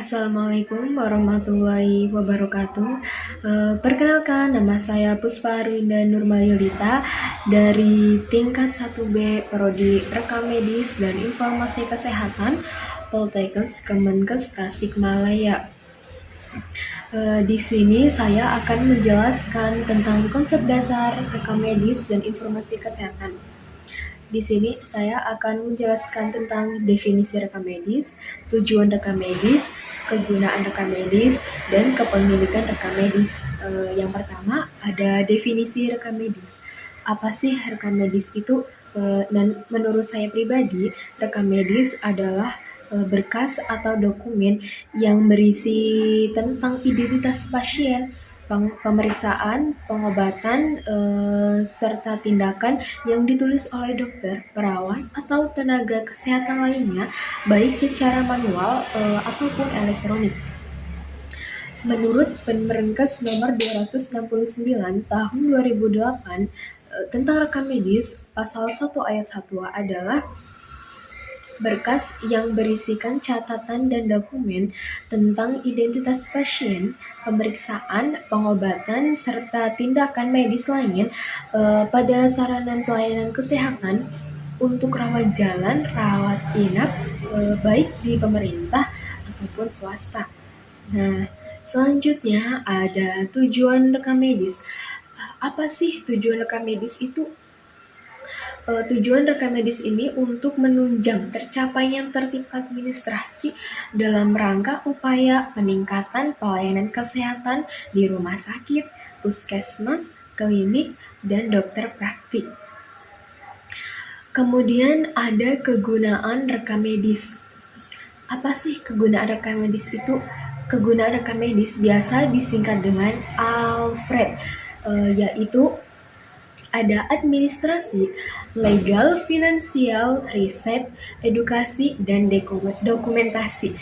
Assalamualaikum warahmatullahi wabarakatuh. Perkenalkan, nama saya Puspa Arwinda Nurmayulita dari tingkat 1B Prodi Rekam Medis dan Informasi Kesehatan Poltekkes Kemenkes Tasikmalaya. Di sini saya akan menjelaskan tentang konsep dasar rekam medis dan informasi kesehatan. Di sini saya akan menjelaskan tentang definisi rekam medis, tujuan rekam medis, kegunaan rekam medis, dan kepemilikan rekam medis. Yang pertama ada definisi rekam medis. Apa sih rekam medis itu? Dan menurut saya pribadi, rekam medis adalah berkas atau dokumen yang berisi tentang identitas pasien, pemeriksaan, pengobatan, serta tindakan yang ditulis oleh dokter, perawat, atau tenaga kesehatan lainnya, baik secara manual ataupun elektronik. Menurut Permenkes nomor 269 tahun 2008 tentang rekam medis, pasal 1 ayat 1 adalah berkas yang berisikan catatan dan dokumen tentang identitas pasien, pemeriksaan, pengobatan, serta tindakan medis lain pada sarana pelayanan kesehatan untuk rawat jalan, rawat inap, baik di pemerintah ataupun swasta. Nah, selanjutnya ada tujuan rekam medis. Apa sih tujuan rekam medis itu? Tujuan rekam medis ini untuk menunjang tercapainya tertib administrasi dalam rangka upaya peningkatan pelayanan kesehatan di rumah sakit, puskesmas, klinik, dan dokter praktik. Kemudian ada kegunaan rekam medis. Apa sih kegunaan rekam medis itu? Kegunaan rekam medis biasa disingkat dengan ALFRED, yaitu ada administrasi, legal, finansial, riset, edukasi, dan dokumentasi.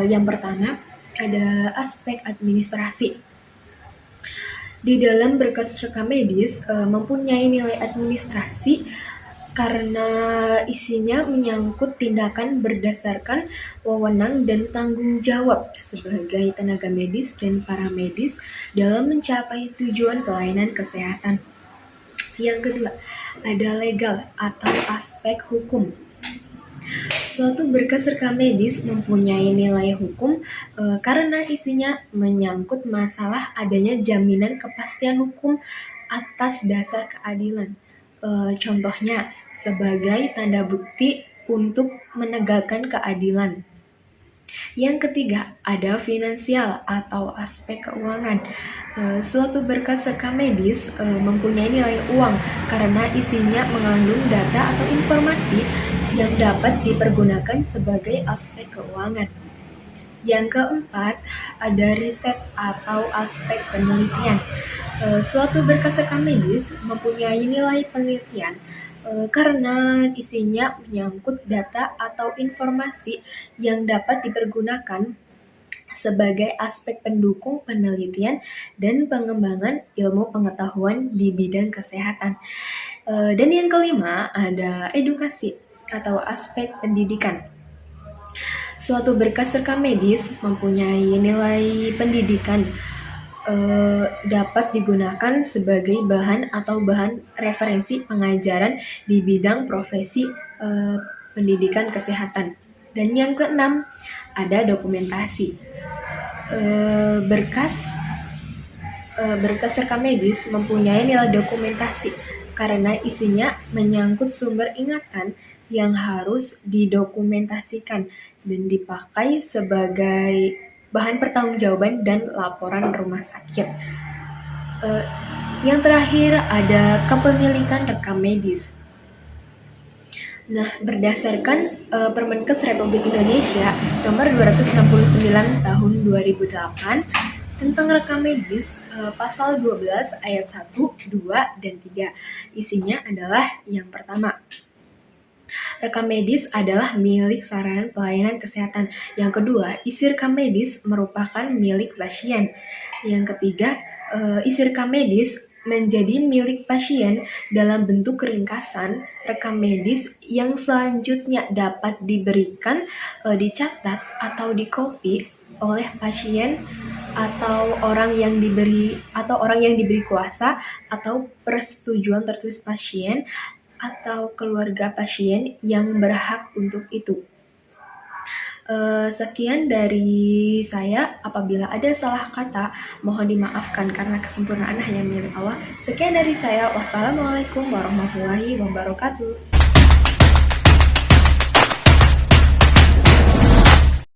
Yang pertama, ada aspek administrasi. Di dalam berkas rekam medis mempunyai nilai administrasi karena isinya menyangkut tindakan berdasarkan wewenang dan tanggung jawab sebagai tenaga medis dan paramedis dalam mencapai tujuan pelayanan kesehatan. Yang kedua, ada legal atau aspek hukum. Suatu berkas rekam medis mempunyai nilai hukum karena isinya menyangkut masalah adanya jaminan kepastian hukum atas dasar keadilan. Contohnya, sebagai tanda bukti untuk menegakkan keadilan. Yang ketiga, ada finansial atau aspek keuangan. Suatu berkas rekam medis mempunyai nilai uang karena isinya mengandung data atau informasi yang dapat dipergunakan sebagai aspek keuangan. Yang keempat, ada riset atau aspek penelitian. Suatu berkas rekam medis mempunyai nilai penelitian karena isinya menyangkut data atau informasi yang dapat dipergunakan sebagai aspek pendukung penelitian dan pengembangan ilmu pengetahuan di bidang kesehatan. Dan yang kelima, ada edukasi atau aspek pendidikan. Suatu berkas rekam medis mempunyai nilai pendidikan dapat digunakan sebagai bahan atau bahan referensi pengajaran di bidang profesi pendidikan kesehatan. Dan yang keenam, ada dokumentasi. Berkas rekam medis mempunyai nilai dokumentasi karena isinya menyangkut sumber ingatan yang harus didokumentasikan dan dipakai sebagai bahan pertanggungjawaban dan laporan rumah sakit. Yang terakhir ada kepemilikan rekam medis. Nah, berdasarkan Permenkes Republik Indonesia nomor 269 tahun 2008 tentang rekam medis pasal 12 ayat 1, 2, dan 3. Isinya adalah yang pertama, rekam medis adalah milik sarana pelayanan kesehatan. Yang kedua, isi rekam medis merupakan milik pasien. Yang ketiga, isi rekam medis menjadi milik pasien dalam bentuk ringkasan rekam medis yang selanjutnya dapat diberikan, dicatat, atau dikopi oleh pasien atau orang yang diberi kuasa atau persetujuan tertulis pasien atau keluarga pasien yang berhak untuk itu. Sekian dari saya. Apabila ada salah kata, mohon dimaafkan karena kesempurnaan hanya milik Allah. Sekian dari saya. Wassalamualaikum warahmatullahi wabarakatuh.